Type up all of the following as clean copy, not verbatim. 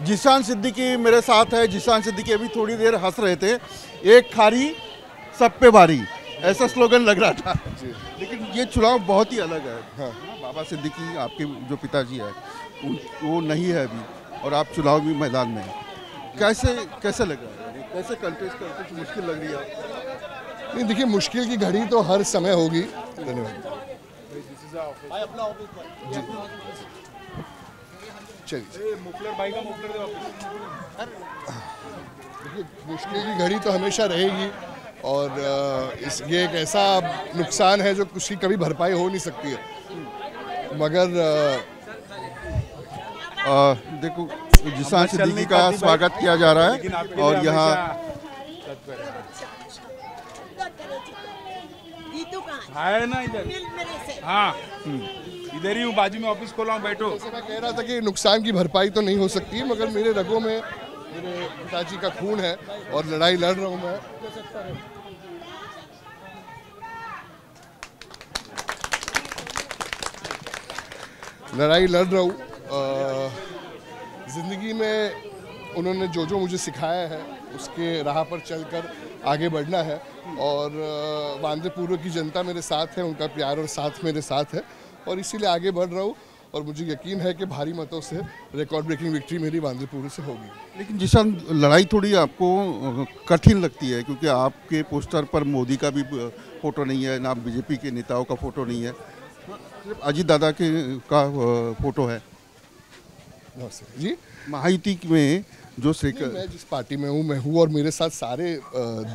जिशान सिद्दीकी मेरे साथ है। जिशान सिद्दीकी अभी थोड़ी देर हंस रहे थे, एक खारी सब पे भारी, ऐसा स्लोगन लग रहा था। लेकिन ये चुनाव बहुत ही अलग है। हाँ, बाबा सिद्दीकी आपके जो पिताजी है वो नहीं है अभी, और आप चुनावी मैदान में हैं। कैसे लग रहा है, कैसे कंटेस्ट करते, कुछ मुश्किल लग रही है? नहीं, देखिए मुश्किल की घड़ी तो हर समय होगी। धन्यवाद। चलिए, मुश्किल की घड़ी तो हमेशा रहेगी, और ये एक ऐसा नुकसान है जो उसकी कभी भरपाई हो नहीं सकती है। मगर देखो, जिशान सिद्दीकी का स्वागत किया जा रहा है, और यहाँ है ना इधर। हाँ, इधर ही हूँ, बाजू में ऑफिस खोला हूँ, बैठो। जैसे मैं कह रहा था कि नुकसान की भरपाई तो नहीं हो सकती है, मगर मेरे रगों में मेरे पिताजी का खून है और लड़ाई लड़ रहा हूँ मैं। लड़ाई लड़ रहा हूँ। ज़िंदगी में उन्होंने जो मुझे सिखाया है उसके राह पर चलकर आगे बढ़ना है, और बांद्रे की जनता मेरे साथ है, उनका प्यार और साथ मेरे साथ है, और इसीलिए आगे बढ़ रहा हूँ। और मुझे यकीन है कि भारी मतों से रिकॉर्ड ब्रेकिंग विक्ट्री मेरी बांद्रे से होगी। लेकिन जिशान, लड़ाई थोड़ी आपको कठिन लगती है, क्योंकि आपके पोस्टर पर मोदी का भी फोटो नहीं है, ना बीजेपी के नेताओं का फोटो नहीं है, सिर्फ अजीत दादा का फोटो है जी। महायुति में जो मैं जिस पार्टी में हूँ, मैं हूँ, और मेरे साथ सारे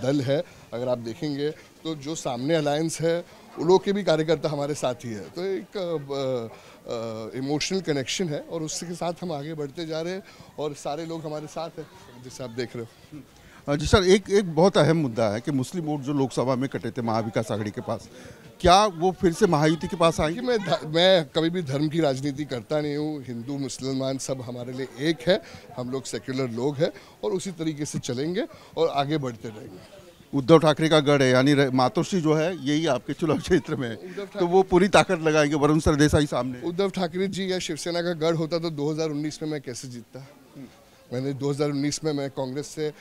दल है। अगर आप देखेंगे तो जो सामने अलायंस है उन लोग के भी कार्यकर्ता हमारे साथ ही है, तो एक इमोशनल कनेक्शन है, और उसके साथ हम आगे बढ़ते जा रहे हैं, और सारे लोग हमारे साथ हैं, जैसे आप देख रहे हो। जी सर, एक बहुत अहम मुद्दा है कि मुस्लिम वोट जो लोकसभा में कटे थे महाविकास आघाड़ी के पास, क्या वो फिर से महायुति के पास आएंगे? मैं कभी भी धर्म की राजनीति करता नहीं हूँ। हिंदू मुसलमान सब हमारे लिए एक है, हम लोग सेक्युलर लोग हैं, और उसी तरीके से चलेंगे और आगे बढ़ते रहेंगे। उद्धव ठाकरे का गढ़ है, यानी मातोश्री जो है यही आपके चुनाव क्षेत्र में है, तो वो पूरी ताकत लगाएंगे वरुण सरदेसाई सामने। उद्धव ठाकरे जी या शिवसेना का गढ़ होता तो 2019 में मैं कैसे जीतता? मैंने 2019 में मैं कांग्रेस से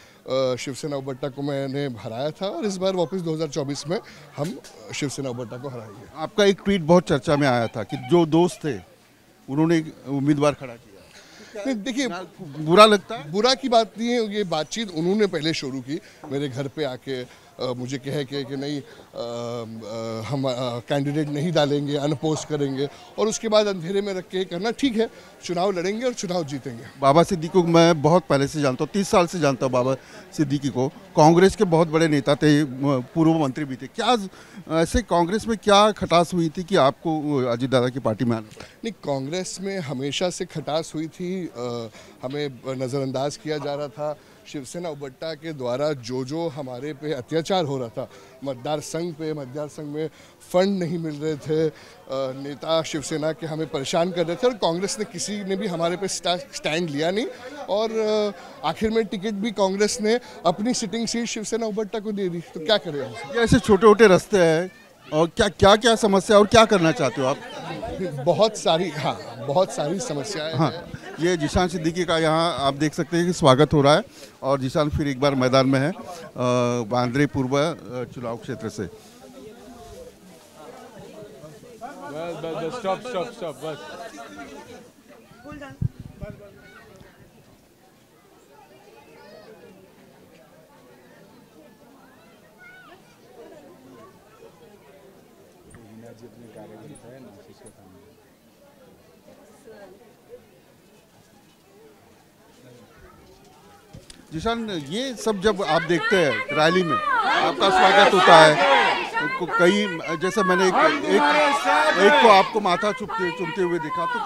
शिवसेना उबट्टा को मैंने हराया था, और इस बार वापस 2024 में हम शिवसेना उबट्टा को हराएंगे। आपका एक ट्वीट बहुत चर्चा में आया था कि जो दोस्त थे उन्होंने उम्मीदवार खड़ा किया। नहीं, देखिए, बुरा लगता है? बुरा की बात नहीं है, ये बातचीत उन्होंने पहले शुरू की, मेरे घर पे आके मुझे कहे कि नहीं, हम कैंडिडेट नहीं डालेंगे, अनपोज करेंगे, और उसके बाद अंधेरे में रख के करना। ठीक है, चुनाव लड़ेंगे और चुनाव जीतेंगे। बाबा सिद्दीकी को मैं बहुत पहले से जानता हूँ, 30 साल से जानता हूँ बाबा सिद्दीकी को। कांग्रेस के बहुत बड़े नेता थे, पूर्व मंत्री भी थे। क्या ऐसे कांग्रेस में क्या खटास हुई थी कि आपको अजीत दादा की पार्टी में आना पड़ा? नहीं, कांग्रेस में हमेशा से खटास हुई थी। हमें नज़रअंदाज किया जा रहा था। शिवसेना उबट्टा के द्वारा जो हमारे पे अत्याचार हो रहा था, मतदार संघ में फंड नहीं मिल रहे थे, नेता शिवसेना के हमें परेशान कर रहे थे, और कांग्रेस ने किसी ने भी हमारे पे स्टैंड लिया नहीं, और आखिर में टिकट भी कांग्रेस ने अपनी सिटिंग सीट शिवसेना उबट्टा को दे दी। तो क्या करें हम? ऐसे छोटे छोटे रास्ते हैं, और क्या समस्या और क्या करना चाहते हो आप? बहुत सारी समस्याएं हाँ, हैं। ये जिशान सिद्दीकी का यहाँ आप देख सकते हैं कि स्वागत हो रहा है, और जिशान फिर एक बार मैदान में है बांद्रे पूर्व चुनाव क्षेत्र से। Bus stop bus. जिशान, ये सब जब आप देखते हैं रैली में आपका स्वागत होता है, तो कई जैसे मैंने एक को आपको माथा चूमते हुए देखा, तो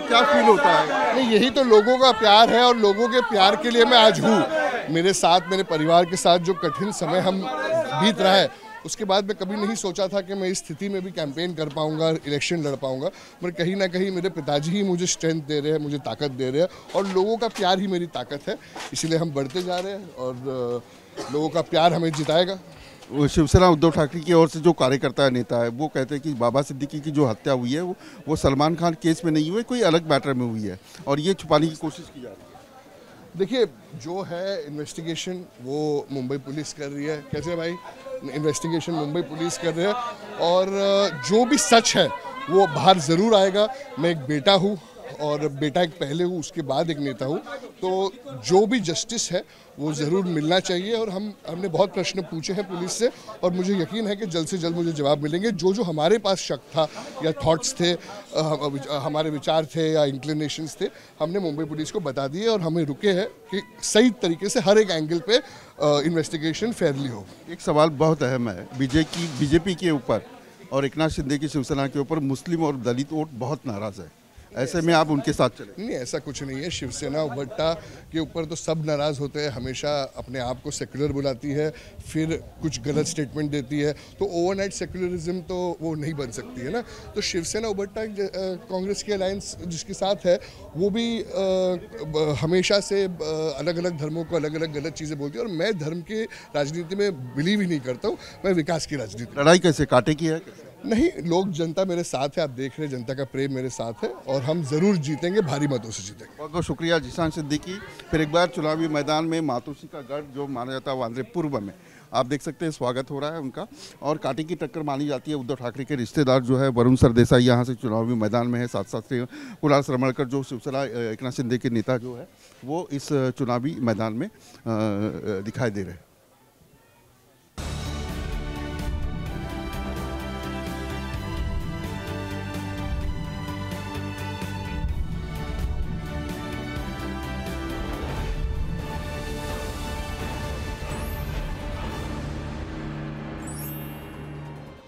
क्या फील होता है? नहीं, यही तो लोगों का प्यार है, और लोगों के प्यार के लिए मैं आज हूँ। मेरे साथ, मेरे परिवार के साथ जो कठिन समय हम बीत रहा है, उसके बाद मैं कभी नहीं सोचा था कि मैं इस स्थिति में भी कैंपेन कर पाऊंगा, इलेक्शन लड़ पाऊंगा, मगर कहीं ना कहीं मेरे पिताजी ही मुझे स्ट्रेंथ दे रहे हैं, मुझे ताकत दे रहे हैं, और लोगों का प्यार ही मेरी ताकत है। इसीलिए हम बढ़ते जा रहे हैं, और लोगों का प्यार हमें जिताएगा। शिवसेना उद्धव ठाकरे की ओर से जो कार्यकर्ता नेता है वो कहते हैं कि बाबा सिद्दीकी की जो हत्या हुई है वो सलमान खान केस में नहीं हुई, कोई अलग मैटर में हुई है, और ये छुपाने की कोशिश की जा रही है। देखिए, जो है इन्वेस्टिगेशन वो मुंबई पुलिस कर रही है। कैसे भाई? इन्वेस्टिगेशन मुंबई पुलिस कर रही है और जो भी सच है वो बाहर ज़रूर आएगा। मैं एक बेटा हूँ और बेटा एक पहले हूँ, उसके बाद एक नेता हूँ, तो जो भी जस्टिस है वो ज़रूर मिलना चाहिए। और हमने बहुत प्रश्न पूछे हैं पुलिस से और मुझे यकीन है कि जल्द से जल्द मुझे जवाब मिलेंगे। जो हमारे पास शक था या थॉट्स थे, हमारे विचार थे या इंक्लिनेशंस थे, हमने मुंबई पुलिस को बता दिए और हमें रुके हैं कि सही तरीके से हर एक एंगल पे इन्वेस्टिगेशन फेयरली हो। एक सवाल बहुत अहम है, बीजेपी के ऊपर और एकनाथ शिंदे की शिवसेना के ऊपर मुस्लिम और दलित वोट बहुत नाराज़ है, ऐसे में आप उनके साथ चले? नहीं, ऐसा कुछ नहीं है। शिवसेना उबट्टा के ऊपर तो सब नाराज़ होते हैं, हमेशा अपने आप को सेक्युलर बुलाती है, फिर कुछ गलत स्टेटमेंट देती है, तो ओवरनाइट सेक्युलरिज्म तो वो नहीं बन सकती है ना। तो शिवसेना उबट्टा कांग्रेस की अलायंस जिसके साथ है वो भी हमेशा से अलग अलग धर्मों को अलग अलग गलत चीज़ें बोलती है और मैं धर्म के राजनीति में बिलीव ही नहीं करता हूँ, मैं विकास की राजनीति। लड़ाई कैसे काटे की है? नहीं, लोग, जनता मेरे साथ है, आप देख रहे हैं जनता का प्रेम मेरे साथ है और हम ज़रूर जीतेंगे, भारी मतों से जीतेंगे। बहुत बहुत शुक्रिया जीशान सिद्दीकी। फिर एक बार चुनावी मैदान में मातोश्री का गढ़ जो माना जाता है वांद्रे पूर्व में, आप देख सकते हैं स्वागत हो रहा है उनका और कांटे की टक्कर मानी जाती है। उद्धव ठाकरे के रिश्तेदार जो है वरुण सरदेसाई यहाँ से चुनावी मैदान में है, साथ साथ से कुणाल सरमणकर जो शिवसेना एकनाथ शिंदे के नेता जो है वो इस चुनावी मैदान में दिखाई दे रहे हैं।